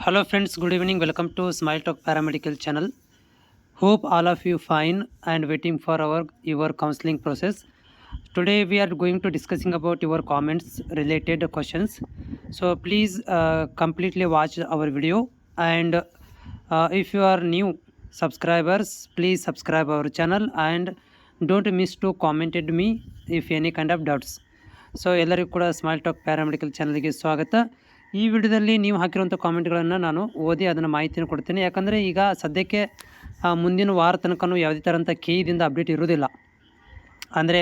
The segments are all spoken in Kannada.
Hello friends, good evening. Welcome to Smile Talk Paramedical channel. Hope all of you fine and waiting for your counseling process. Today we are going to discussing about your comments related questions. So please completely watch our video, and if you are new subscribers, please subscribe our channel and don't miss to commented me if any kind of doubts. So ಎಲ್ಲರಿಗೂ ಕೂಡ ಸ್ಮೈಲ್ ಟಾಕ್ ಪ್ಯಾರಾಮೆಡಿಕಲ್ ಚಾನಲ್ಗೆ ಸ್ವಾಗತ. ಈ ವಿಡಿಯೋದಲ್ಲಿ ನೀವು ಹಾಕಿರುವಂಥ ಕಾಮೆಂಟ್ಗಳನ್ನು ನಾನು ಓದಿ ಅದನ್ನು ಮಾಹಿತಿಯನ್ನು ಕೊಡ್ತೀನಿ. ಯಾಕಂದರೆ ಈಗ ಸದ್ಯಕ್ಕೆ ಮುಂದಿನ ವಾರ ತನಕನೂ ಯಾವುದೇ ಥರಂಥ ಕೆಇದಿಂದ ಅಪ್ಡೇಟ್ ಇರೋದಿಲ್ಲ. ಅಂದರೆ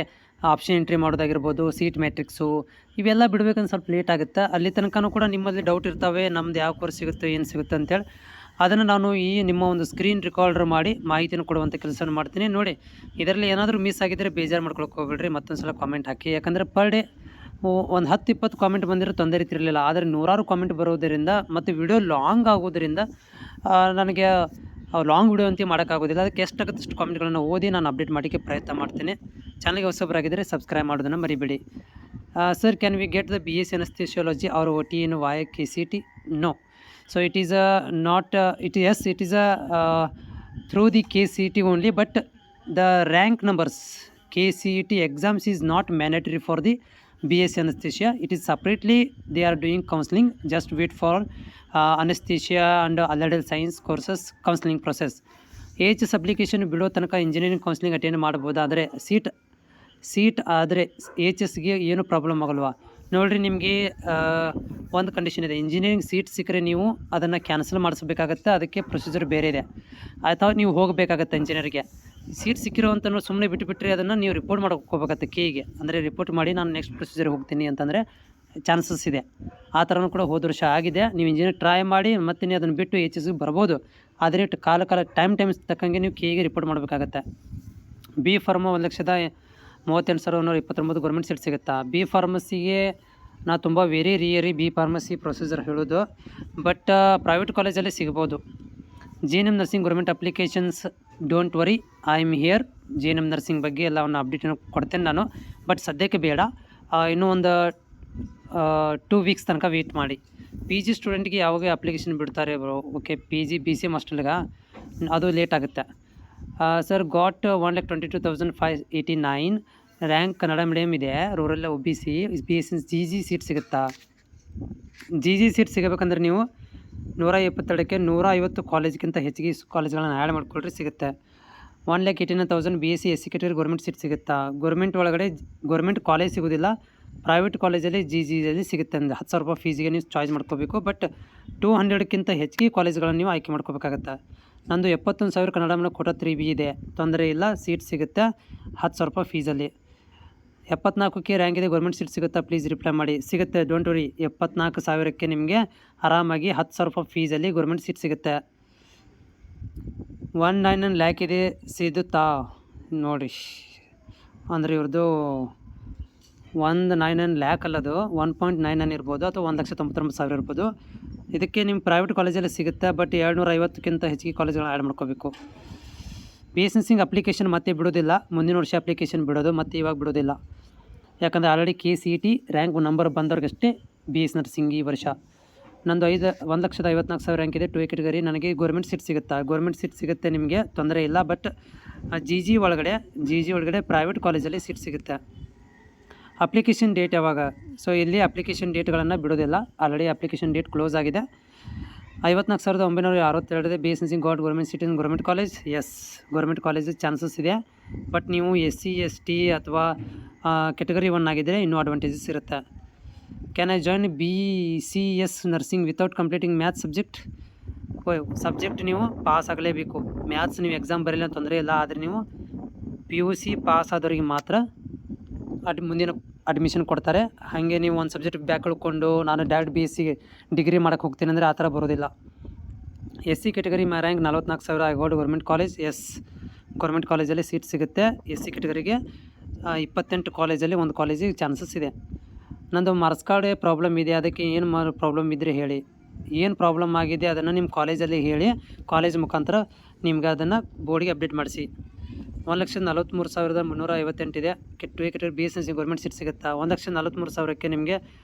ಆಪ್ಷನ್ ಎಂಟ್ರಿ ಮಾಡೋದಾಗಿರ್ಬೋದು, ಸೀಟ್ ಮ್ಯಾಟ್ರಿಕ್ಸು ಇವೆಲ್ಲ ಬಿಡಬೇಕಂದ್ರೆ ಸ್ವಲ್ಪ ಲೇಟ್ ಆಗುತ್ತೆ. ಅಲ್ಲಿ ತನಕನೂ ಕೂಡ ನಿಮ್ಮಲ್ಲಿ ಡೌಟ್ ಇರ್ತವೆ, ನಮ್ದು ಯಾವ ಕೋರ್ಸ್ ಸಿಗುತ್ತೆ, ಏನು ಸಿಗುತ್ತೆ ಅಂತೇಳಿ. ಅದನ್ನು ನಾನು ಈ ನಿಮ್ಮ ಒಂದು ಸ್ಕ್ರೀನ್ ರೆಕಾರ್ಡರ್ ಮಾಡಿ ಮಾಹಿತಿಯನ್ನು ಕೊಡುವಂಥ ಕೆಲಸವನ್ನು ಮಾಡ್ತೀನಿ. ನೋಡಿ, ಇದರಲ್ಲಿ ಏನಾದರೂ ಮಿಸ್ ಆಗಿದ್ದರೆ ಬೇಜಾರು ಮಾಡ್ಕೊಳಕ್ಕೆ ಹೋಗ್ಬೇಡ್ರಿ, ಮತ್ತೊಂದು ಸಲ ಕಾಮೆಂಟ್ ಹಾಕಿ. ಯಾಕಂದರೆ ಪರ್ ಡೇ ಒಂದು 10-20 ಕಾಮೆಂಟ್ ಬಂದಿರೋ ತೊಂದರೆ ಇರ್ತಿರಲಿಲ್ಲ. ಆದರೆ 100 ಕಾಮೆಂಟ್ ಬರೋದರಿಂದ ಮತ್ತು ವಿಡಿಯೋ ಲಾಂಗ್ ಆಗೋದರಿಂದ ನನಗೆ ಲಾಂಗ್ ವಿಡಿಯೋ ಅಂತ ಮಾಡೋಕ್ಕಾಗೋದಿಲ್ಲ. ಅದಕ್ಕೆ ಎಷ್ಟಾಗುತ್ತೆ ಅಷ್ಟು ಕಾಮೆಂಟ್ಗಳನ್ನು ಓದಿ ನಾನು ಅಪ್ಡೇಟ್ ಮಾಡೋಕ್ಕೆ ಪ್ರಯತ್ನ ಮಾಡ್ತೀನಿ. ಚಾನಲ್ಗೆ ಹೊಸಬರಾಗಿದ್ದರೆ ಸಬ್ಸ್ಕ್ರೈಬ್ ಮಾಡೋದನ್ನು ಮರಿಬೇಡಿ. Sir, can we get the BSc Anesthesiology or OT in via KCET? No. So it is not it is through the KCET only, but the rank numbers KCET exams is not mandatory for the BSc Anesthesia. It is separately they are doing counseling. Just wait for anesthesia and allied science courses counseling process. AHS application ಬಿಡೋ ತನಕ ಇಂಜಿನಿಯರಿಂಗ್ ಕೌನ್ಸಿಲಿಂಗ್ ಅಟೆಂಡ್ ಮಾಡ್ಬೋದು. ಆದರೆ ಸೀಟ್ ಆದರೆ AHSಗೆ ಏನು ಪ್ರಾಬ್ಲಮ್ ಆಗಲ್ವಾ? ನೋಡಿರಿ, ನಿಮಗೆ ಒಂದು ಕಂಡೀಷನ್ ಇದೆ. ಇಂಜಿನಿಯರಿಂಗ್ ಸೀಟ್ ಸಿಕ್ಕರೆ ನೀವು ಅದನ್ನು ಕ್ಯಾನ್ಸಲ್ ಮಾಡಿಸ್ಬೇಕಾಗತ್ತೆ. ಅದಕ್ಕೆ ಪ್ರೊಸೀಜರ್ ಬೇರೆ ಇದೆ. ಅಥವಾ ನೀವು ಹೋಗಬೇಕಾಗತ್ತೆ ಇಂಜಿನಿಯರಿಗೆ. ಸೀಟ್ ಸಿಕ್ಕಿರೋವಂಥನ್ನು ಸುಮ್ಮನೆ ಬಿಟ್ಟುಬಿಟ್ರೆ ಅದನ್ನು ನೀವು ರಿಪೋರ್ಟ್ ಹೋಗ್ಬೇಕಾಗತ್ತೆ ಕೆಇಗೆ. ಅಂದರೆ ರಿಪೋರ್ಟ್ ಮಾಡಿ ನಾನು ನೆಕ್ಸ್ಟ್ ಪ್ರೊಸೀಜರ್ ಹೋಗ್ತೀನಿ ಅಂತಂದರೆ ಚಾನ್ಸಸ್ ಇದೆ. ಆ ಥರನೂ ಕೂಡ ಹೋದ ವರ್ಷ ಆಗಿದೆ. ನೀವು ಇಂಜಿನಿಯರ್ ಟ್ರೈ ಮಾಡಿ ಮತ್ತೆ ನೀವು ಅದನ್ನು ಬಿಟ್ಟು AHSಗೆ ಬರ್ಬೋದು. ಆದರೆ ಕಾಲ ಟೈಮ್ ತಕ್ಕಂಗೆ ನೀವು ಕೆಇಗೆ ರಿಪೋರ್ಟ್ ಮಾಡಬೇಕಾಗತ್ತೆ. ಬಿ ಫಾರ್ಮಾ 1,38,129 ಗೌರ್ಮೆಂಟ್ ಸೀಟ್ ಸಿಗುತ್ತಾ? ಬಿ ಫಾರ್ಮಸಿಗೆ ನಾ ತುಂಬ ವೆರಿ ರಿಯರಿ ಬಿ ಫಾರ್ಮಸಿ ಪ್ರೊಸೀಜರ್ ಹೇಳೋದು. ಬಟ್ ಪ್ರೈವೇಟ್ ಕಾಲೇಜಲ್ಲಿ ಸಿಗ್ಬೋದು. JNM nursing government applications, don't worry, I am here. JNM nursing ಬಗ್ಗೆ ಎಲ್ಲವನ್ನು ಅಪ್ಡೇಟನ್ನು ಕೊಡ್ತೇನೆ ನಾನು. ಬಟ್ ಸದ್ಯಕ್ಕೆ ಬೇಡ, ಇನ್ನೂ ಒಂದು 2 ವೀಕ್ಸ್ ತನಕ ವೆಯ್ಟ್ ಮಾಡಿ. PG ಸ್ಟೂಡೆಂಟ್ಗೆ ಯಾವಾಗ ಅಪ್ಲಿಕೇಶನ್ ಬಿಡ್ತಾರೆ ಬ್ರೋ? ಓಕೆ, PG BCM ಹಾಸ್ಟೆಲ್ಗೆ ಅದು ಲೇಟ್ ಆಗುತ್ತೆ. Sir, got 1,22,589 rank Kannada medium ಇದೆ, rural OBC BSc GG seat ಸಿಗುತ್ತಾ? GG ಸೀಟ್ ಸಿಗಬೇಕಂದ್ರೆ ನೀವು 172ಕ್ಕೆ 150 ಕಾಲೇಜ್ಗಿಂತ ಹೆಚ್ಚಿಗೆ ಕಾಲೇಜ್ಗಳನ್ನು ಆ್ಯಡ್ ಮಾಡ್ಕೊಳ್ರಿ, ಸಿಗುತ್ತೆ. 1,18,000 BSc SC category government seat ಸಿಗುತ್ತಾ? ಗೌರ್ಮೆಂಟ್ ಕಾಲೇಜ್ ಸಿಗೋದಿಲ್ಲ, ಪ್ರೈವೇಟ್ ಕಾಲೇಜಲ್ಲಿ GGಯಲ್ಲಿ ಸಿಗುತ್ತೆ. ಅಂದರೆ 10,000 ರೂಪಾಯಿ ಫೀಸಿಗೆ ನೀವು ಚಾಯ್ಸ್ ಮಾಡ್ಕೋಬೇಕು. ಬಟ್ 200ಕ್ಕಿಂತ ಹೆಚ್ಚಿಗೆ ಕಾಲೇಜ್ಗಳನ್ನು ನೀವು ಆಯ್ಕೆ ಮಾಡ್ಕೋಬೇಕಾಗತ್ತೆ. ನಂದು 71,000 ಕನ್ನಡ ಮೀಡಿಯಮ್ ಕೋಟಾ 3B ಇದೆ, ತೊಂದರೆ ಇಲ್ಲ, ಸೀಟ್ ಸಿಗುತ್ತೆ 10,000 ರೂಪಾಯಿ ಫೀಸಲ್ಲಿ. 74ಕ್ಕೆ ರ್ಯಾಂಕ್ ಇದೆ, ಗೌರ್ಮೆಂಟ್ ಸೀಟ್ ಸಿಗುತ್ತಾ? ಪ್ಲೀಸ್ ರಿಪ್ಲೈ ಮಾಡಿ. ಸಿಗುತ್ತೆ, ಡೋಂಟ್ ವರಿ. 74,000ಕ್ಕೆ ನಿಮಗೆ ಆರಾಮಾಗಿ 10,000 ರೂಪಾಯಿ ಫೀಸಲ್ಲಿ ಗೌರ್ಮೆಂಟ್ ಸೀಟ್ ಸಿಗುತ್ತೆ. 199 ಲ್ಯಾಕ್ ಇದೆ, ಸಿಗುತ್ತಾ? ನೋಡಿ, ಅಂದರೆ ಇವ್ರದ್ದು 199 ಲ್ಯಾಕ್ ಅಲ್ಲದು 1.99 ಇರ್ಬೋದು, ಅಥವಾ 1,99,000 ಇರ್ಬೋದು. ಇದಕ್ಕೆ ನಿಮ್ಮ ಪ್ರೈವೇಟ್ ಕಾಲೇಜಲ್ಲಿ ಸಿಗುತ್ತೆ. ಬಟ್ 250ಕ್ಕಿಂತ ಹೆಚ್ಚಿಗೆ ಕಾಲೇಜ್ಗಳನ್ನ ಆ್ಯಡ್ ಮಾಡ್ಕೋಬೇಕು. BSc ನರ್ಸಿಂಗ್ ಅಪ್ಲಿಕೇಶನ್ ಮತ್ತೆ ಬಿಡೋದಿಲ್ಲ, ಮುಂದಿನ ವರ್ಷ ಅಪ್ಲಿಕೇಶನ್ ಬಿಡೋದು, ಮತ್ತು ಇವಾಗ ಬಿಡೋದಿಲ್ಲ. ಯಾಕಂದರೆ ಆಲ್ರೆಡಿ KCET ರ್ಯಾಂಕ್ ನಂಬರ್ ಬಂದವ್ರಿಗಷ್ಟೇ BSc ನರ್ಸಿಂಗ್ ಈ ವರ್ಷ. ನಂದು 1,54,000 ರ್ಯಾಂಕ್ ಇದೆ, 2A ಕ್ಯಾಟಗರಿ. ನನಗೆ ಗೌರ್ಮೆಂಟ್ ಸೀಟ್ ಸಿಗುತ್ತಾ? ಗೌರ್ಮೆಂಟ್ ಸೀಟ್ ಸಿಗುತ್ತೆ, ನಿಮಗೆ ತೊಂದರೆ ಇಲ್ಲ. ಬಟ್ GG ಒಳಗಡೆ ಪ್ರೈವೇಟ್ ಕಾಲೇಜಲ್ಲಿ ಸೀಟ್ ಸಿಗುತ್ತೆ. ಅಪ್ಲಿಕೇಶನ್ ಡೇಟ್ ಯಾವಾಗ? ಸೊ ಇಲ್ಲಿ ಅಪ್ಲಿಕೇಶನ್ ಡೇಟ್ಗಳನ್ನು ಬಿಡೋದಿಲ್ಲ, ಆಲ್ರೆಡಿ ಅಪ್ಲಿಕೇಶನ್ ಡೇಟ್ ಕ್ಲೋಸ್ ಆಗಿದೆ. 54,962 BSc nursing government seat in government college. Yes, government college chances ಇದೆ. ಬಟ್ ನೀವು SC ST ಅಥವಾ ಕ್ಯಾಟಗರಿ 1 ಆಗಿದ್ದರೆ ಇನ್ನೂ ಅಡ್ವಾಂಟೇಜಸ್ ಇರುತ್ತೆ. Can I join BCS nursing without completing maths subject ನೀವು ಪಾಸ್ ಆಗಲೇಬೇಕು. ಮ್ಯಾಥ್ಸ್ ನೀವು ಎಕ್ಸಾಮ್ ಬರೀಲ್ಲ ತೊಂದರೆ ಇಲ್ಲ, ಆದರೆ ನೀವು PUC ಪಾಸ್ ಆದವ್ರಿಗೆ ಮಾತ್ರ ಮುಂದಿನ ಅಡ್ಮಿಷನ್ ಕೊಡ್ತಾರೆ. ಹಾಗೆ ನೀವು ಒಂದು ಸಬ್ಜೆಕ್ಟ್ ಬ್ಯಾಕ್ ಕಳ್ಕೊಂಡು ನಾನು ಡೈರೆಕ್ಟ್ BSc ಡಿಗ್ರಿ ಮಾಡೋಕ್ಕೆ ಹೋಗ್ತೀನಿ ಅಂದರೆ ಆ ಥರ ಬರೋದಿಲ್ಲ. SC category rank 44,000 I got government college. Yes, government ಕಾಲೇಜಲ್ಲಿ ಸೀಟ್ ಸಿಗುತ್ತೆ. SC ಕ್ಯಾಟಗರಿಗೆ 28 ಕಾಲೇಜಲ್ಲಿ ಒಂದು ಕಾಲೇಜಿಗೆ ಚಾನ್ಸಸ್ ಇದೆ. ನಂದು ಮಾರ್ಕ್ಸ್ ಕಾರ್ಡ್ ಪ್ರಾಬ್ಲಮ್ ಇದೆ, ಅದಕ್ಕೆ ಏನು ಪ್ರಾಬ್ಲಮ್ ಇದ್ದರೆ ಹೇಳಿ. ಏನು ಪ್ರಾಬ್ಲಮ್ ಆಗಿದೆ ಅದನ್ನು ನಿಮ್ಮ ಕಾಲೇಜಲ್ಲಿ ಹೇಳಿ, ಕಾಲೇಜ್ ಮುಖಾಂತರ ನಿಮ್ಗೆ ಅದನ್ನು ಬೋರ್ಡಿಗೆ ಅಪ್ಡೇಟ್ ಮಾಡಿಸಿ. 1,43,358 ಇದೆ. Category B S N C government seat ಸಿಗುತ್ತಾ? 1,43,000ಕ್ಕೆ ನಿಮಗೆ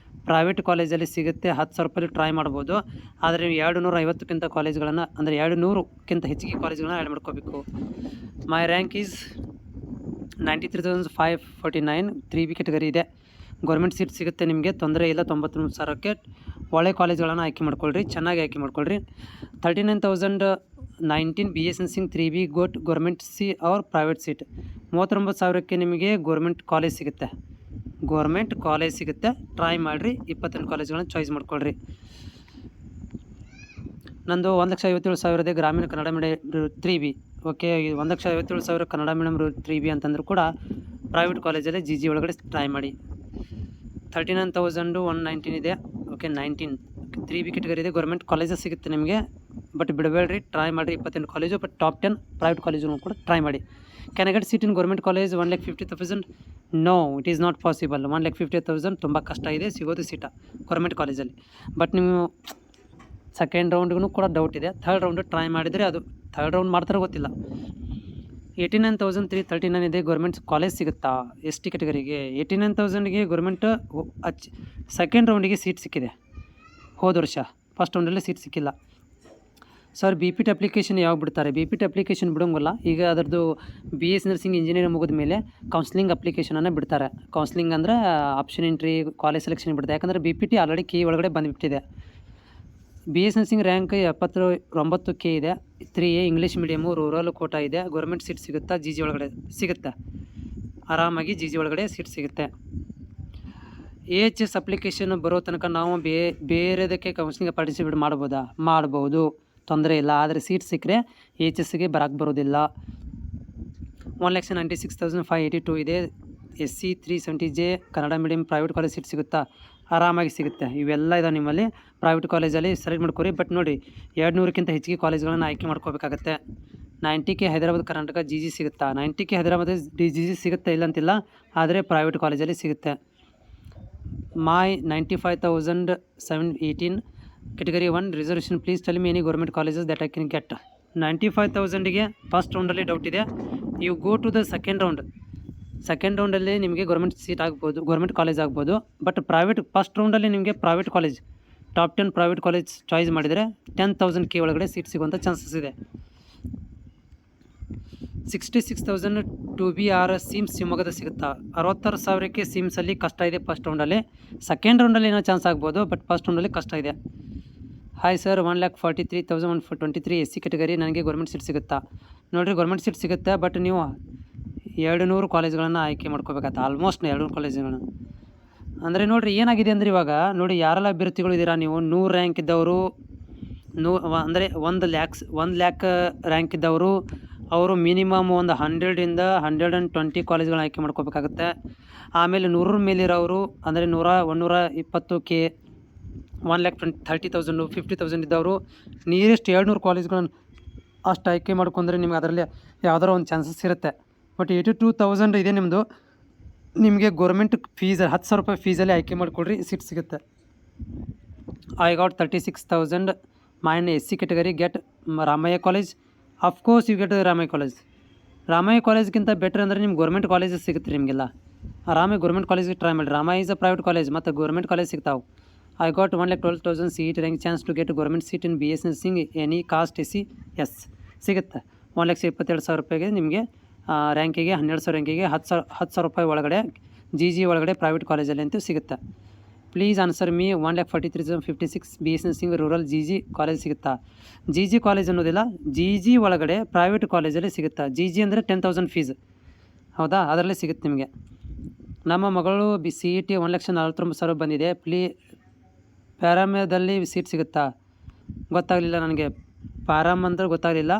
ಪ್ರೈವೇಟ್ ಕಾಲೇಜಲ್ಲಿ ಸಿಗುತ್ತೆ. 10,000 ರೂಪಾಯಿ ಟ್ರೈ ಮಾಡ್ಬೋದು. ಆದರೆ ನೀವು 250ಕ್ಕಿಂತ ಕಾಲೇಜ್ಗಳನ್ನು ಅಂದರೆ 200ಕ್ಕಿಂತ ಹೆಚ್ಚಿಗೆ ಕಾಲೇಜ್ಗಳನ್ನ ಆ್ಯಡ್ ಮಾಡ್ಕೋಬೇಕು. ಮೈ ರ್ಯಾಂಕ್ ಈಸ್ 93,549. 3B ಕೆಟಗರಿ ಇದೆ. ಗೌರ್ಮೆಂಟ್ ಸೀಟ್ ಸಿಗುತ್ತೆ ನಿಮಗೆ, ತೊಂದರೆ ಇಲ್ಲ. 93,000ಕ್ಕೆ ಒಳ್ಳೆ ಕಾಲೇಜ್ಗಳನ್ನು ಆಯ್ಕೆ ಮಾಡ್ಕೊಳ್ರಿ, ಚೆನ್ನಾಗಿ ಆಯ್ಕೆ ಮಾಡ್ಕೊಳ್ರಿ. 39,019 B S N C 3B got government ಸಿ ಅವ್ರ ಪ್ರೈವೇಟ್ ಸೀಟ್. 39,000ಕ್ಕೆ ನಿಮಗೆ ಗೌರ್ಮೆಂಟ್ ಕಾಲೇಜ್ ಸಿಗುತ್ತೆ. ಟ್ರೈ ಮಾಡಿರಿ. 28 ಕಾಲೇಜ್ಗಳನ್ನು ಚಾಯ್ಸ್ ಮಾಡ್ಕೊಳ್ರಿ. ನಂದು 1,57,000 ಗ್ರಾಮೀಣ Kannada medium 3B. Okay, 1,57,000 Kannada medium 3B ಅಂತಂದ್ರೂ ಕೂಡ ಪ್ರೈವೇಟ್ ಕಾಲೇಜಲ್ಲಿ ಜಿ ಒಳಗಡೆ ಟ್ರೈ ಮಾಡಿ. 39,119 ಇದೆ. ಓಕೆ, 19 3B ಕೆಟಗರಿ ಇದೆ. ಗೌರ್ಮೆಂಟ್ ಕಾಲೇಜಸ್ ಸಿಗುತ್ತೆ ನಿಮಗೆ, ಬಟ್ ಬಿಡಬೇಡ್ರಿ, ಟ್ರೈ ಮಾಡಿರಿ. 28 college, but top 10 private college ಕೂಡ ಟ್ರೈ ಮಾಡಿ. Can I get seat in government college 1,50,000? No, it is not possible. 1,50,000 ತುಂಬ ಕಷ್ಟ ಇದೆ ಸಿಗೋದು ಸೀಟ ಗೌರ್ಮೆಂಟ್ ಕಾಲೇಜಲ್ಲಿ. ಬಟ್ ನೀವು ಸೆಕೆಂಡ್ ರೌಂಡ್ಗೂ ಕೂಡ ಡೌಟ್ ಇದೆ. ಥರ್ಡ್ ರೌಂಡ್ ಟ್ರೈ ಮಾಡಿದರೆ ಅದು ಥರ್ಡ್ ರೌಂಡ್ ಮಾಡ್ತಾರೆ ಗೊತ್ತಿಲ್ಲ. 89,339 ಇದೆ. ಗೌರ್ಮೆಂಟ್ ಕಾಲೇಜ್ ಸಿಗುತ್ತಾ ST ಕೆಟಗರಿಗೆ? 89,000ಗೆ ಗೌರ್ಮೆಂಟ್ ಸೆಕೆಂಡ್ ರೌಂಡಿಗೆ ಸೀಟ್ ಸಿಕ್ಕಿದೆ ಹೋದ ವರ್ಷ. ಫಸ್ಟ್ ರೌಂಡಲ್ಲಿ ಸೀಟ್ ಸಿಕ್ಕಿಲ್ಲ. ಸರ್ BPT ಅಪ್ಲಿಕೇಶನ್ ಯಾವಾಗ ಬಿಡ್ತಾರೆ? BPT ಅಪ್ಲಿಕೇಶನ್ ಬಿಡೋಂಗಿಲ್ಲ. ಈಗ ಅದರದ್ದು BS ನರ್ಸಿಂಗ್ ಇಂಜಿನಿಯರಿಂಗ್ ಮುಗಿದ ಮೇಲೆ ಕೌನ್ಸ್ಲಿಂಗ್ ಅಪ್ಲಿಕೇಶನನ್ನು ಬಿಡ್ತಾರೆ. ಕೌನ್ಸ್ಲಿಂಗ್ ಅಂದರೆ ಆಪ್ಷನ್ ಎಂಟ್ರಿ, ಕಾಲೇಜ್ ಸೆಲೆಕ್ಷನ್ ಬಿಡ್ತಾರೆ. ಯಾಕಂದರೆ BPT ಆಲ್ರೆಡಿ ಕೀ ಒಳಗಡೆ ಬಂದುಬಿಟ್ಟಿದೆ. BS ನರ್ಸಿಂಗ್ ರ್ಯಾಂಕ್ 79K ಇದೆ. 3A English medium, rural Kota ಇದೆ. ಗೌರ್ಮೆಂಟ್ ಸೀಟ್ ಸಿಗುತ್ತಾ? GG ಒಳಗಡೆ ಸಿಗುತ್ತೆ. ಆರಾಮಾಗಿ GG ಒಳಗಡೆ ಸೀಟ್ ಸಿಗುತ್ತೆ. AHS ಅಪ್ಲಿಕೇಶನ್ ಬರೋ ತನಕ ನಾವು ಬೇರೆದಕ್ಕೆ ಕೌನ್ಸಿಲಿಂಗ್ ಪಾರ್ಟಿಸಿಪೇಟ್ ಮಾಡ್ಬೋದು, ತೊಂದರೆ ಇಲ್ಲ. ಆದರೆ ಸೀಟ್ ಸಿಕ್ಕರೆ AHSಗೆ ಬರೋಕ್ಕೆ ಬರೋದಿಲ್ಲ. 1,96,582 ಇದೆ. SC 370J Kannada medium private college seat ಸಿಗುತ್ತಾ? ಆರಾಮಾಗಿ ಸಿಗುತ್ತೆ. ಇವೆಲ್ಲ ಇದಾವೆ ನಿಮ್ಮಲ್ಲಿ ಪ್ರೈವೇಟ್ ಕಾಲೇಜಲ್ಲಿ ಸೆಲೆಕ್ಟ್ ಮಾಡ್ಕೊರಿ. ಬಟ್ ನೋಡಿ, 200ಕ್ಕಿಂತ ಹೆಚ್ಚಿಗೆ ಕಾಲೇಜ್ಗಳನ್ನು ಆಯ್ಕೆ ಮಾಡ್ಕೋಬೇಕಾಗತ್ತೆ. 90K ಹೈದರಾಬಾದ್ ಕರ್ನಾಟಕ GG ಸಿಗುತ್ತಾ? 90K ಹೈದರಾಬಾದ್ GG ಸಿಗುತ್ತೆ, ಇಲ್ಲಂತಿಲ್ಲ. ಆದರೆ ಪ್ರೈವೇಟ್ ಕಾಲೇಜಲ್ಲಿ ಸಿಗುತ್ತೆ. My 95,718 category 1 reservation. Please tell me any government colleges that I can get. 95,000ಗೆ ಫಸ್ಟ್ ರೌಂಡಲ್ಲಿ ಡೌಟ್ ಇದೆ. You go to the second ರೌಂಡಲ್ಲಿ ನಿಮಗೆ ಗೌರ್ಮೆಂಟ್ ಸೀಟ್ ಆಗ್ಬೋದು, ಗೌರ್ಮೆಂಟ್ ಕಾಲೇಜ್ ಆಗ್ಬೋದು. ಬಟ್ ಪ್ರೈವೇಟ್ ಫಸ್ಟ್ ರೌಂಡಲ್ಲಿ ನಿಮಗೆ private college, top 10 private college choice ಮಾಡಿದರೆ 10,000K ಒಳಗಡೆ ಸೀಟ್ ಸಿಗುವಂಥ ಚಾನ್ಸಸ್ ಇದೆ. 66,000 2BR ಸಿಮ್ಸ್ ಶಿವಮೊಗ್ಗದ ಸಿಗುತ್ತಾ? 66,000ಕ್ಕೆ ಸಿಮ್ಸಲ್ಲಿ ಕಷ್ಟ ಇದೆ ಫಸ್ಟ್ ರೌಂಡಲ್ಲಿ. ಸೆಕೆಂಡ್ ರೌಂಡಲ್ಲಿ ಏನೋ ಚಾನ್ಸ್ ಆಗ್ಬೋದು, ಬಟ್ ಫಸ್ಟ್ ರೌಂಡಲ್ಲಿ ಕಷ್ಟ ಇದೆ. Hi sir, 1,43,123 SC category. ನನಗೆ ಗೌರ್ಮೆಂಟ್ ಸೀಟ್ ಸಿಗುತ್ತಾ? ನೋಡಿರಿ, ಗೌರ್ಮೆಂಟ್ ಸೀಟ್ ಸಿಗುತ್ತೆ, ಬಟ್ ನೀವು 200 ಕಾಲೇಜ್ಗಳನ್ನು ಆಯ್ಕೆ ಮಾಡ್ಕೋಬೇಕಾಗತ್ತೆ. ಆಲ್ಮೋಸ್ಟ್ 200 ಕಾಲೇಜ್ಗಳನ್ನು ಅಂದರೆ ನೋಡಿರಿ ಏನಾಗಿದೆ ಅಂದರೆ, ಇವಾಗ ನೋಡಿ ಯಾರೆಲ್ಲ ಅಭ್ಯರ್ಥಿಗಳು ಇದ್ದೀರಾ ನೀವು, 100 ರ್ಯಾಂಕ್ ಇದ್ದವರು, ಅಂದರೆ 1 ಲ್ಯಾಕ್ ರ್ಯಾಂಕ್ ಇದ್ದವರು, ಅವರು ಮಿನಿಮಮ್ ಒಂದು 100ರಿಂದ 120 ಕಾಲೇಜ್ಗಳನ್ನ ಆಯ್ಕೆ ಮಾಡ್ಕೋಬೇಕಾಗುತ್ತೆ. ಆಮೇಲೆ 100 ಮೇಲಿರೋರು ಅಂದರೆ 120K, 1,30,000, 50,000 ಇದ್ದವರು ನಿಯರೆಸ್ಟ್ 200 ಕಾಲೇಜ್ಗಳನ್ನು ಅಷ್ಟು ಆಯ್ಕೆ ಮಾಡ್ಕೊಂಡ್ರೆ ನಿಮ್ಗೆ ಅದರಲ್ಲಿ ಯಾವ್ದಾರ ಒಂದು ಚಾನ್ಸಸ್ ಇರುತ್ತೆ. ಬಟ್ 82,000 ಇದೆ ನಿಮ್ಮದು. ನಿಮಗೆ ಗೌರ್ಮೆಂಟ್ ಫೀಸ್ 10,000 ರೂಪಾಯಿ ಫೀಸಲ್ಲಿ ಆಯ್ಕೆ ಮಾಡಿಕೊಡ್ರಿ, ಸೀಟ್ ಸಿಗುತ್ತೆ. I got 36,000. Mine SC category get Ramaiah college. Of course you get Ramaiah ಕಾಲೇಜ್ಗಿಂತ ಬೆಟ್ರ್ ಅಂದರೆ ನಿಮ್ಗೆ ಗೌರ್ಮೆಂಟ್ ಕಾಲೇಜಸ್ ಸಿಗುತ್ತೆ ನಿಮಗೆಲ್ಲ. ಆರಾಮಾಗಿ ಗೌರ್ಮೆಂಟ್ ಕಾಲೇಜಿಗೆ ಟ್ರೈ ಮಾಡಿ. Ramaiah is a private college ಮತ್ತು ಗೌರ್ಮೆಂಟ್ ಕಾಲೇಜ್ ಸಿಗ್ತಾವೆ. I got 1,12,000 CET rank chance to get government seat in BS nursing any caste SC. Yes ಸಿಗುತ್ತೆ. 1,22,000 ರೂಪಾಯಿಗೆ ನಿಮಗೆ ರ್ಯಾಂಕಿಗೆ 12,000 ರ್ಯಾಂಕಿಗೆ 10,000 ರೂಪಾಯಿ ಒಳಗಡೆ GG ಒಳಗಡೆ ಪ್ರೈವೇಟ್ ಕಾಲೇಜಲ್ಲಿ ಅಂತೂ ಸಿಗುತ್ತೆ. Please answer me. 1,43,056 BS nursing rural GG college ಸಿಗುತ್ತಾ? GG ಕಾಲೇಜ್ ಅನ್ನೋದಿಲ್ಲ, GG ಒಳಗಡೆ ಪ್ರೈವೇಟ್ ಕಾಲೇಜಲ್ಲಿ ಸಿಗುತ್ತಾ? GG ಅಂದರೆ 10,000 ಫೀಸ್, ಹೌದಾ? ಅದರಲ್ಲೇ ಸಿಗುತ್ತೆ ನಿಮಗೆ. ನಮ್ಮ ಮಗಳು CET 1,49,000 ಬಂದಿದೆ. ಪ್ಯಾರಾಮದಲ್ಲಿ ಸೀಟ್ ಸಿಗುತ್ತಾ? ಗೊತ್ತಾಗಲಿಲ್ಲ ನನಗೆ. ಪ್ಯಾರಾಮ್ ಅಂದರೆ ಗೊತ್ತಾಗಲಿಲ್ಲ.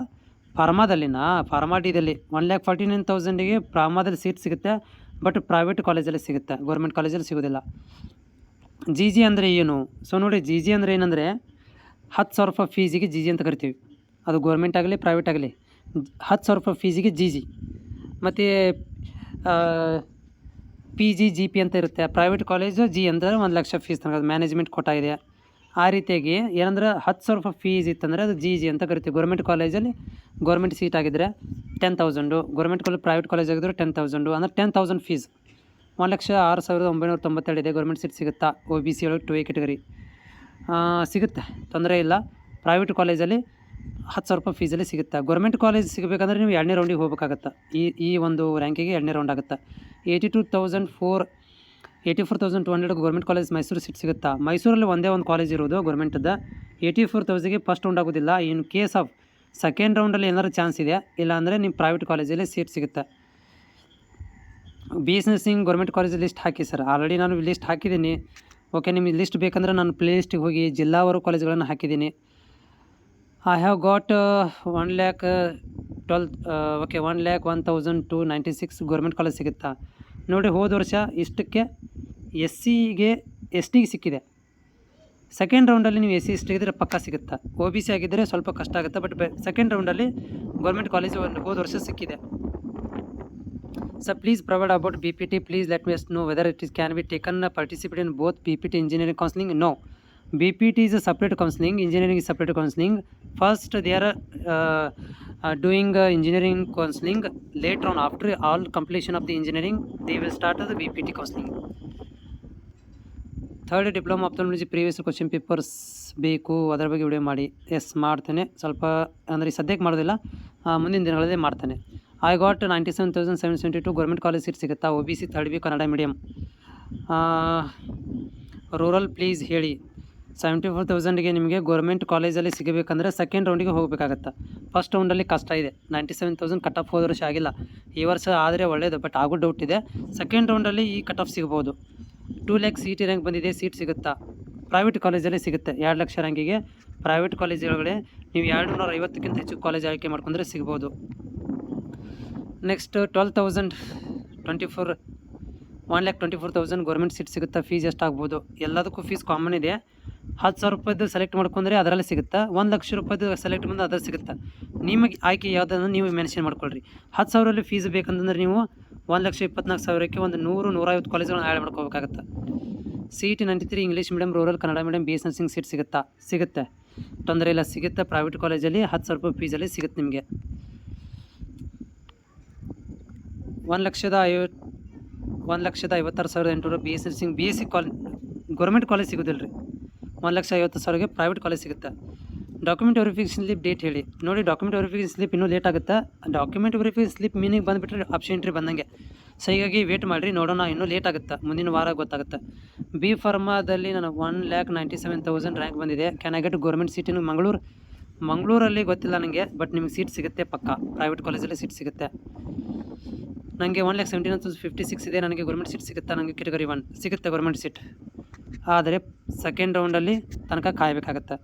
ಫಾರ್ಮಾಡಿದಲ್ಲಿ 1,49,000ಗೆ ಫಾರ್ಮಾದಲ್ಲಿ ಸೀಟ್ ಸಿಗುತ್ತೆ, ಬಟ್ ಪ್ರೈವೇಟ್ ಕಾಲೇಜಲ್ಲಿ ಸಿಗುತ್ತೆ, ಗೌರ್ಮೆಂಟ್ ಕಾಲೇಜಲ್ಲಿ ಸಿಗೋದಿಲ್ಲ. GG ಅಂದರೆ ಏನು? ಸೊ ನೋಡಿ, GG ಅಂದರೆ ಏನಂದರೆ 10,000 ರೂಪಾಯಿ ಫೀಸಿಗೆ GG ಅಂತ ಕರಿತೀವಿ. ಅದು ಗೌರ್ಮೆಂಟ್ ಆಗಲಿ ಪ್ರೈವೇಟ್ ಆಗಲಿ 10,000 ರೂಪಾಯಿ ಫೀಸಿಗೆ GG. ಮತ್ತು PG GP ಅಂತ ಇರುತ್ತೆ. ಪ್ರೈವೇಟ್ ಕಾಲೇಜು G ಅಂದರೆ 1,00,000 ಫೀಸ್ ತನಕ ಮ್ಯಾನೇಜ್ಮೆಂಟ್ ಕೋಟಾ ಇದೆ. ಆ ರೀತಿಯಾಗಿ ಏನಂದ್ರೆ 10,000 ರೂಪಾಯಿ ಫೀಸ್ ಇತ್ತಂದರೆ ಅದು ಜಿ ಅಂತ ಕರಿತೀವಿ. ಗೌರ್ಮೆಂಟ್ ಕಾಲೇಜಲ್ಲಿ ಗೌರ್ಮೆಂಟ್ ಸೀಟ್ ಆಗಿದ್ದರೆ 10,000, ಗೌರ್ಮೆಂಟ್ ಕಾಲೇಜ್ ಪ್ರೈವೇಟ್ ಕಾಲೇಜ್ ಆಗಿದ್ರೆ 10,000 ಅಂದರೆ 10,000 ಫೀಸ್. 1,06,992 ಇದೆ. ಗೌರ್ಮೆಂಟ್ ಸೀಟ್ ಸಿಗುತ್ತಾ OBC ಒಳಗೆ 2A ಕೆಟಗರಿ ಸಿಗುತ್ತೆ, ತೊಂದರೆ ಇಲ್ಲ. ಪ್ರೈವೇಟ್ ಕಾಲೇಜಲ್ಲಿ 10,000 ರೂಪಾಯಿ ಫೀಸಲ್ಲಿ ಸಿಗುತ್ತೆ. ಗೌರ್ಮೆಂಟ್ ಕಾಲೇಜ್ ಸಿಗಬೇಕಂದ್ರೆ ನೀವು 2ನೇ ರೌಂಡಿಗೆ ಹೋಗ್ಬೇಕಾಗತ್ತೆ. ಈ ಒಂದು ರ್ಯಾಂಕಿಗೆ 2ನೇ ರೌಂಡ್ ಆಗುತ್ತೆ. 84,200 ಗೌರ್ಮೆಂಟ್ ಕಾಲೇಜ್ ಮೈಸೂರು ಸೀಟ್ ಸಿಗುತ್ತಾ. ಮೈಸೂರಲ್ಲಿ ಒಂದೇ ಒಂದು ಕಾಲೇಜ್ ಇರೋದು ಗೌರ್ಮೆಂಟದ್ದು. 84,000ಗೆ ಫಸ್ಟ್ ರೌಂಡ್ ಆಗೋದಿಲ್ಲ. ಇನ್ ಕೇಸ್ ಆಫ್ ಸೆಕೆಂಡ್ ರೌಂಡಲ್ಲಿ ಏನಾದ್ರು ಚಾನ್ಸ್ ಇದೆ, ಇಲ್ಲಾಂದರೆ ನಿಮ್ಮ ಪ್ರೈವೇಟ್ ಕಾಲೇಜಲ್ಲಿ ಸೀಟ್ ಸಿಗುತ್ತೆ. BS nursing government college list ಹಾಕಿ ಸರ್. ಆಲ್ರೆಡಿ ನಾನು ಲಿಸ್ಟ್ ಹಾಕಿದ್ದೀನಿ. ಓಕೆ, ನಿಮಗೆ ಲಿಸ್ಟ್ ಬೇಕಂದ್ರೆ ನಾನು ಪ್ಲೇ ಲಿಸ್ಟಿಗೆ ಹೋಗಿ ಜಿಲ್ಲಾವಾರು ಕಾಲೇಜ್ಗಳನ್ನು ಹಾಕಿದ್ದೀನಿ. I have got 1,01,296 government college ಸಿಗುತ್ತಾ. ನೋಡಿ, ಹೋದ ವರ್ಷ ಇಷ್ಟಕ್ಕೆ SCಗೆ STಗೆ ಸಿಕ್ಕಿದೆ. ಸೆಕೆಂಡ್ ರೌಂಡಲ್ಲಿ ನೀವು SC ST ಇದ್ದರೆ ಪಕ್ಕ ಸಿಗುತ್ತಾ. OBC ಆಗಿದ್ದರೆ ಸ್ವಲ್ಪ ಕಷ್ಟ ಆಗುತ್ತೆ. ಬಟ್ ಸೆಕೆಂಡ್ ರೌಂಡಲ್ಲಿ ಗೌರ್ಮೆಂಟ್ ಕಾಲೇಜ್ ಹೋದ ವರ್ಷ ಸಿಕ್ಕಿದೆ. Sir, please provide about BPT. Please let me know whether it can be taken participate in both BPT engineering counseling. No, BPT is a separate counseling. Engineering is separate counseling. First, they are doing engineering counseling. Later on, after all completion of the engineering, they will start the BPT counseling. Third diploma ophthalmology previous question papers ಬೇಕು, ಅದರ ಬಗ್ಗೆ ವಿಡಿಯೋ ಮಾಡಿ. ಎಸ್, ಮಾಡ್ತೇನೆ. ಸ್ವಲ್ಪ ಅಂದರೆ ಸದ್ಯಕ್ಕೆ ಮಾಡೋದಿಲ್ಲ, ಮುಂದಿನ ದಿನಗಳಲ್ಲಿ ಮಾಡ್ತೇನೆ. I got 97,772 government college seat ಸಿಗುತ್ತಾ. OBC 3B Kannada medium. Rural please ಹೇಳಿ. 74,000ಗೆ ನಿಮಗೆ ಗೌರ್ಮೆಂಟ್ ಕಾಲೇಜಲ್ಲಿ ಸಿಗಬೇಕಂದ್ರೆ ಸೆಕೆಂಡ್ ರೌಂಡಿಗೆ ಹೋಗಬೇಕಾಗತ್ತೆ. ಫಸ್ಟ್ ರೌಂಡಲ್ಲಿ ಕಷ್ಟ ಇದೆ. 97,000 ಕಟ್ ಆಫ್ ಹೋದ ವರ್ಷ ಆಗಿಲ್ಲ. ಈ ವರ್ಷ ಆದರೆ ಒಳ್ಳೆಯದು, ಬಟ್ ಆಗೋ ಡೌಟ್ ಇದೆ. ಸೆಕೆಂಡ್ ರೌಂಡಲ್ಲಿ ಈ ಕಟ್ ಆಫ್ ಸಿಗ್ಬೋದು. 2 ಲ್ಯಾಕ್ CT ರ್ಯಾಂಕ್ ಬಂದಿದೆ. ಸೀಟ್ ಸಿಗುತ್ತಾ. ಪ್ರೈವೇಟ್ ಕಾಲೇಜಲ್ಲಿ ಸಿಗುತ್ತೆ. 2 ಲಕ್ಷ ರ್ಯಾಂಕಿಗೆ ಪ್ರೈವೇಟ್ ಕಾಲೇಜುಗಳೇ ನೀವು 250ಕ್ಕಿಂತ ಹೆಚ್ಚು ಕಾಲೇಜ್ ಆಯ್ಕೆ ಮಾಡ್ಕೊಂಡ್ರೆ ಸಿಗ್ಬೋದು. ನೆಕ್ಸ್ಟ್ 1,24,000 ಗೌರ್ಮೆಂಟ್ ಸೀಟ್ ಸಿಗುತ್ತಾ. ಫೀಸ್ ಎಷ್ಟಾಗ್ಬೋದು. ಎಲ್ಲದಕ್ಕೂ ಫೀಸ್ ಕಾಮನ್ ಇದೆ. 10,000 ರೂಪಾಯಿದು ಸೆಲೆಕ್ಟ್ ಮಾಡ್ಕೊಂಡ್ರೆ ಅದರಲ್ಲಿ ಸಿಗುತ್ತೆ. 1,00,000 ರೂಪಾಯಿದು ಸೆಲೆಕ್ಟ್ ಬಂದು ಅದ್ರಲ್ಲಿ ಸಿಗುತ್ತೆ. ನಿಮಗೆ ಆಯ್ಕೆ ಯಾವುದನ್ನು ನೀವು ಮೆನ್ಷನ್ ಮಾಡ್ಕೊಳ್ರಿ. 10,000ರಲ್ಲಿ ಫೀಸ್ ಬೇಕಂತಂದ್ರೆ ನೀವು 1,24,000ಕ್ಕೆ ಒಂದು 100-150 ಕಾಲೇಜ್ಗಳನ್ನ ಆ್ಯಡ್ ಮಾಡ್ಕೋಬೇಕಾಗತ್ತೆ. CET 93 English medium, rural Kannada medium, BS nursing seat ಸಿಗುತ್ತಾ. ಸಿಗುತ್ತೆ, ತೊಂದರೆ ಇಲ್ಲ, ಸಿಗುತ್ತೆ. ಪ್ರೈವೇಟ್ ಕಾಲೇಜಲ್ಲಿ 10,000 ರೂಪಾಯಿ ಫೀಸಲ್ಲಿ ಸಿಗುತ್ತೆ ನಿಮಗೆ. 1,56,800 BS nursing BSc government college ಸಿಗೋದಿಲ್ಲ ರೀ. 1,50,000ಗೆ ಪ್ರೈವೇಟ್ ಕಾಲೇಜ್ ಸಿಗುತ್ತೆ. ಡಾಕ್ಯುಮೆಂಟ್ ವೆರಿಫಿಕೇಷನ್ ಸ್ಲಿಪ್ ಡೇಟ್ ಹೇಳಿ. ನೋಡಿ, ಡಾಕ್ಯುಮೆಂಟ್ ವೆರಿಫಿಕೇಷನ್ ಸ್ಲಿಪ್ ಇನ್ನೂ ಲೇಟ್ ಆಗುತ್ತೆ. ಡಾಕ್ಯುಮೆಂಟ್ ವೆರಿಫಿಕೇಷನ್ ಸ್ಲಿಪ್ ಮೀನಿಂಗ್ ಬಂದುಬಿಟ್ರೆ ಆಪ್ಷನ್ ಎಂಟ್ರಿ ಬಂದಂಗೆ. ಸೊ ಹೀಗಾಗಿ ವೇಟ್ ಮಾಡಿರಿ, ನೋಡೋಣ. ಇನ್ನೂ ಲೇಟ್ ಆಗುತ್ತೆ, ಮುಂದಿನ ವಾರ ಗೊತ್ತಾಗುತ್ತೆ. B ಫಾರ್ಮಾದಲ್ಲಿ ನನಗೆ 1,97,000 ರ್ಯಾಂಕ್ ಬಂದಿದೆ. Can I get government seat ಇನ್ ಮಂಗಳೂರಲ್ಲಿ ಗೊತ್ತಿಲ್ಲ ನನಗೆ, ಬಟ್ ನಿಮಗೆ ಸೀಟ್ ಸಿಗುತ್ತೆ ಪಕ್ಕ. ಪ್ರೈವೇಟ್ ಕಾಲೇಜಲ್ಲಿ ಸೀಟ್ ಸಿಗುತ್ತೆ. ನನಗೆ 1,17,056 ಇದೆ. ನನಗೆ ಗೌರ್ಮೆಂಟ್ ಸೀಟ್ ಸಿಗುತ್ತಾ. ನನಗೆ ಕೆಟಗರಿ 1 ಸಿಗುತ್ತೆ ಗೌರ್ಮೆಂಟ್ ಸೀಟ್, ಆದರೆ ಸೆಕೆಂಡ್ ರೌಂಡಲ್ಲಿ ತನಕ ಕಾಯಬೇಕಾಗತ್ತೆ.